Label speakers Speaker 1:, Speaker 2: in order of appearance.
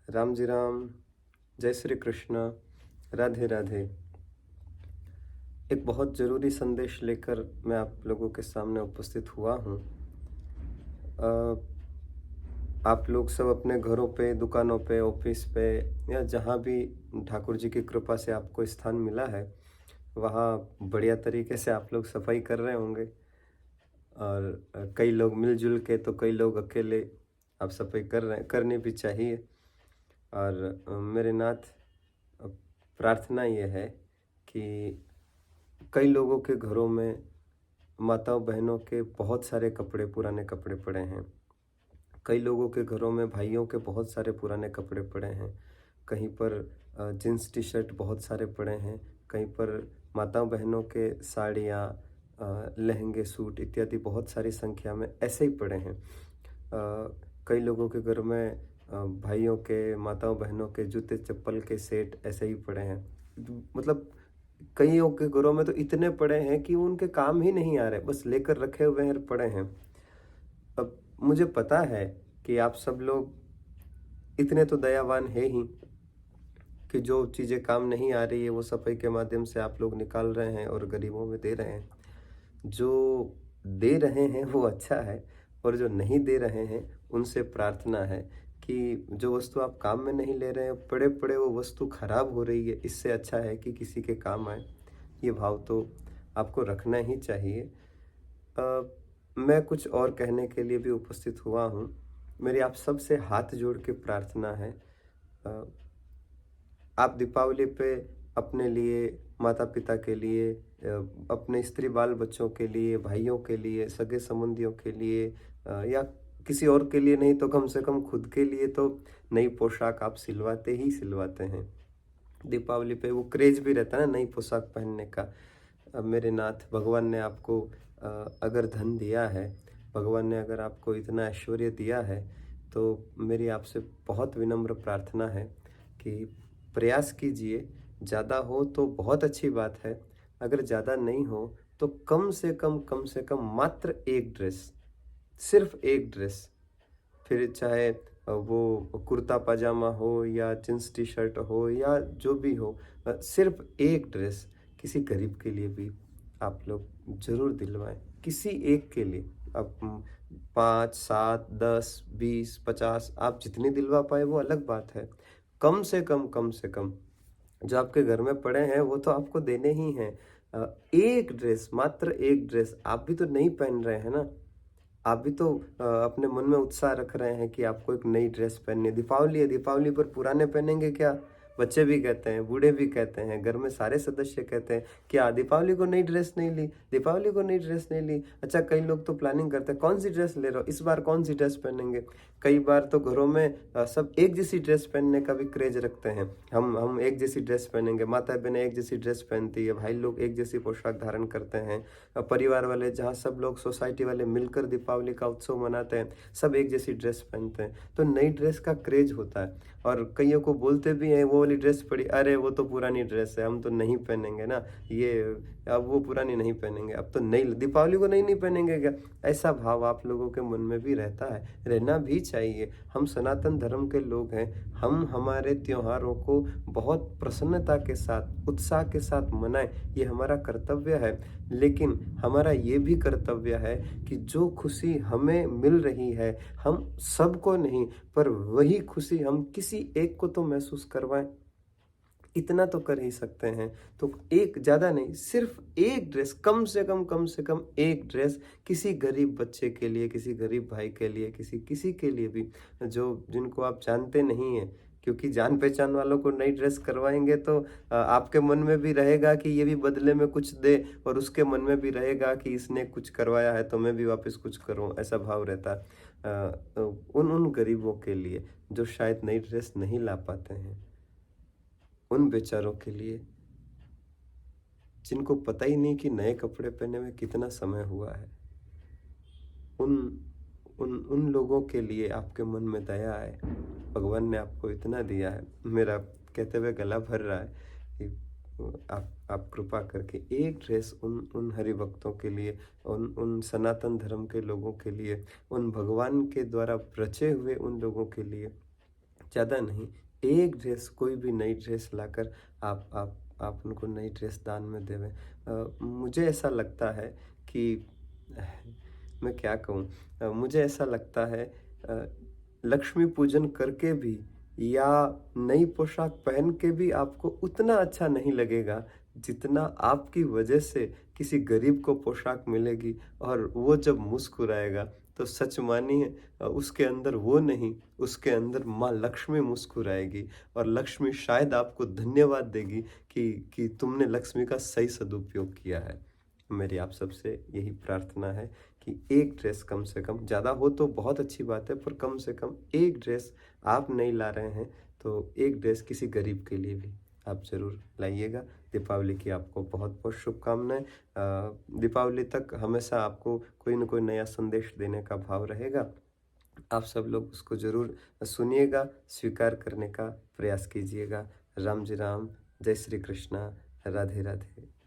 Speaker 1: राम जी राम, जय श्री कृष्ण, राधे राधे। एक बहुत ज़रूरी संदेश लेकर मैं आप लोगों के सामने उपस्थित हुआ हूँ। अ, आप लोग सब अपने घरों पे, दुकानों पे, ऑफिस पे या जहाँ भी ठाकुर जी की कृपा से आपको स्थान मिला है, वहाँ बढ़िया तरीके से आप लोग सफाई कर रहे होंगे। और कई लोग मिलजुल के तो कई लोग अकेले आप सफाई कर रहे हैं, करनी भी चाहिए। और मेरे नाथ अ, प्रार्थना ये है कि कई लोगों के घरों में माताओं बहनों के बहुत सारे कपड़े, पुराने कपड़े पड़े हैं। कई लोगों के घरों में भाइयों के बहुत सारे पुराने कपड़े पड़े हैं। कहीं पर जीन्स टी शर्ट बहुत सारे पड़े हैं। कहीं पर माताओं बहनों के साड़ियाँ, लहंगे, सूट इत्यादि बहुत सारी संख्या में ऐसे ही पड़े हैं। कई लोगों के घर में भाइयों के, माताओं बहनों के जूते चप्पल के सेट ऐसे ही पड़े हैं। मतलब कईयों के घरों में तो इतने पड़े हैं कि उनके काम ही नहीं आ रहे, बस लेकर रखे हुए हैं, पड़े हैं। अब मुझे पता है कि आप सब लोग इतने तो दयावान है ही कि जो चीज़ें काम नहीं आ रही है वो सफाई के माध्यम से आप लोग निकाल रहे हैं और गरीबों में दे रहे हैं। जो दे रहे हैं वो अच्छा है, और जो नहीं दे रहे हैं उनसे प्रार्थना है कि जो वस्तु आप काम में नहीं ले रहे हैं, पड़े पड़े वो वस्तु खराब हो रही है, इससे अच्छा है कि किसी के काम आए। ये भाव तो आपको रखना ही चाहिए। मैं कुछ और कहने के लिए भी उपस्थित हुआ हूँ। मेरी आप सबसे हाथ जोड़ के प्रार्थना है, अ, आप दीपावली पे अपने लिए, माता-पिता के लिए, अपने स्त्री बाल बच्चों के लिए, भाइयों के लिए, सगे-संबंधियों के लिए, या किसी और के लिए नहीं तो कम से कम खुद के लिए तो नई पोशाक आप सिलवाते ही सिलवाते हैं। दीपावली पे वो क्रेज़ भी रहता है ना नई पोशाक पहनने का। मेरे नाथ, भगवान ने आपको अगर धन दिया है, भगवान ने अगर आपको इतना ऐश्वर्य दिया है, तो मेरी आपसे बहुत विनम्र प्रार्थना है कि प्रयास कीजिए। ज़्यादा हो तो बहुत अच्छी बात है, अगर ज़्यादा नहीं हो तो कम से कम मात्र 1 ड्रेस, सिर्फ़ 1 ड्रेस, फिर चाहे वो कुर्ता पजामा हो या जींस टी शर्ट हो या जो भी हो, सिर्फ एक ड्रेस किसी गरीब के लिए भी आप लोग ज़रूर दिलवाएं, किसी एक के लिए। अब 5, 7, 10, 20, 50 आप जितनी दिलवा पाए वो अलग बात है। कम से कम जो आपके घर में पड़े हैं वो तो आपको देने ही हैं। एक ड्रेस, मात्र एक ड्रेस, आप भी तो नहीं पहन रहे हैं ना। आप भी तो अपने मन में उत्साह रख रहे हैं कि आपको एक नई ड्रेस पहननी है। दीपावली है, दीपावली पर पुराने पहनेंगे क्या? बच्चे भी कहते हैं, बूढ़े भी कहते हैं, घर में सारे सदस्य कहते हैं, क्या दीपावली को नई ड्रेस नहीं ली? दीपावली को नई ड्रेस नहीं ली? अच्छा, कई लोग तो प्लानिंग करते हैं, कौन सी ड्रेस ले रहे हो? इस बार कौन सी ड्रेस पहनेंगे? कई बार तो घरों में सब एक जैसी ड्रेस पहनने का भी क्रेज रखते हैं। हम एक जैसी ड्रेस पहनेंगे, माता-बहनें एक जैसी ड्रेस पहनती है, भाई लोग एक जैसी पोशाक धारण करते हैं। परिवार वाले, जहाँ सब लोग सोसाइटी वाले मिलकर दीपावली का उत्सव मनाते हैं, सब एक जैसी ड्रेस पहनते हैं, तो नई ड्रेस का क्रेज होता है। और कईयों को बोलते भी हैं वो वाली ड्रेस पड़ी, अरे वो तो पुरानी ड्रेस है, हम तो नहीं पहनेंगे ना ये, अब वो पुरानी नहीं पहनेंगे, अब तो नई दीपावली को नहीं पहनेंगे क्या? ऐसा भाव आप लोगों के मन में भी रहता है, रहना भी चाहिए। हम सनातन धर्म के लोग हैं, हम हमारे त्योहारों को बहुत प्रसन्नता के साथ, उत्साह के साथ मनाएं, ये हमारा कर्तव्य है। लेकिन हमारा ये भी कर्तव्य है कि जो खुशी हमें मिल रही है, हम सबको नहीं, पर वही खुशी हम किसी एक को तो महसूस करवाएं। इतना तो कर ही सकते हैं। तो एक, ज़्यादा नहीं, सिर्फ एक ड्रेस, कम से कम एक ड्रेस किसी गरीब बच्चे के लिए, किसी गरीब भाई के लिए, किसी किसी के लिए भी, जो जिनको आप जानते नहीं हैं। क्योंकि जान पहचान वालों को नई ड्रेस करवाएंगे तो आपके मन में भी रहेगा कि ये भी बदले में कुछ दे, और उसके मन में भी रहेगा कि इसने कुछ करवाया है तो मैं भी वापस कुछ करूं, ऐसा भाव रहता है। उन उन गरीबों के लिए जो शायद नई ड्रेस नहीं ला पाते हैं, उन बेचारों के लिए जिनको पता ही नहीं कि नए कपड़े पहने में कितना समय हुआ है, उन उन उन लोगों के लिए आपके मन में दया है। भगवान ने आपको इतना दिया है, मेरा कहते हुए गला भर रहा है कि आप कृपा करके एक ड्रेस उन उन हरि भक्तों के लिए, उन उन सनातन धर्म के लोगों के लिए, उन भगवान के द्वारा रचे हुए उन लोगों के लिए ज़्यादा नहीं, एक ड्रेस, कोई भी नई ड्रेस लाकर आप उनको नई ड्रेस दान में देवें। मुझे ऐसा लगता है कि मैं क्या कहूँ, मुझे ऐसा लगता है अ, लक्ष्मी पूजन करके भी या नई पोशाक पहन के भी आपको उतना अच्छा नहीं लगेगा, जितना आपकी वजह से किसी गरीब को पोशाक मिलेगी और वो जब मुस्कुराएगा, तो सच मानिए उसके अंदर वो नहीं, उसके अंदर माँ लक्ष्मी मुस्कुराएगी और लक्ष्मी शायद आपको धन्यवाद देगी कि तुमने लक्ष्मी का सही सदुपयोग किया है। मेरी आप सबसे यही प्रार्थना है कि एक ड्रेस कम से कम, ज़्यादा हो तो बहुत अच्छी बात है, पर कम से कम एक ड्रेस आप नहीं ला रहे हैं, तो एक ड्रेस किसी गरीब के लिए भी आप ज़रूर लाइएगा। दीपावली की आपको बहुत-बहुत शुभकामनाएँ। दीपावली तक हमेशा आपको कोई न कोई नया संदेश देने का भाव रहेगा। आप सब लोग उसको ज़रूर सुनिएगा, स्वीकार करने का प्रयास कीजिएगा। राम जी राम, जय श्री कृष्णा, राधे राधे।